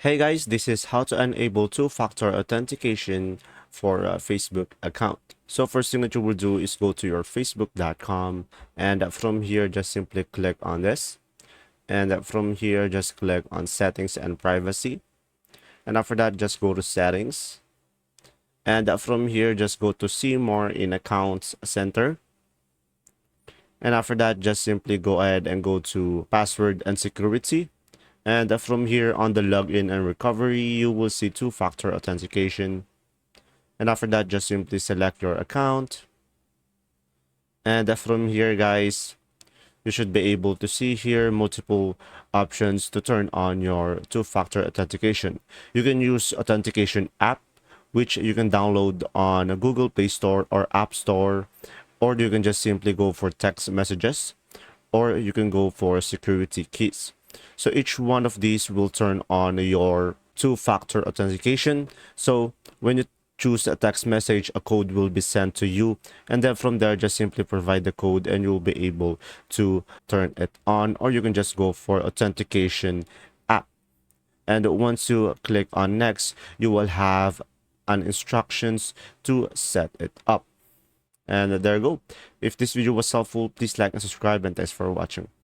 Hey guys, this is how to enable two-factor authentication for a Facebook account. So first thing that you will do is go to your facebook.com, and from here just simply click on this, and from here just click on settings and privacy, and after that just go to settings, and from here just go to see more in accounts center, and after that just simply go ahead and go to password and security. And from here on the login and recovery, you will see two-factor authentication. And after that, just simply select your account. And from here, guys, you should be able to see here multiple options to turn on your two-factor authentication. You can use authentication app, which you can download on a Google Play Store or App Store, or you can just simply go for text messages, or you can go for security keys. So each one of these will turn on your two-factor authentication. So when you choose a text message, a code will be sent to you, and then from there just simply provide the code and you'll be able to turn it on, or you can just go for authentication app. And once you click on next, you will have an instructions to set it up. And there you go. If this video was helpful, please like and subscribe, and thanks for watching.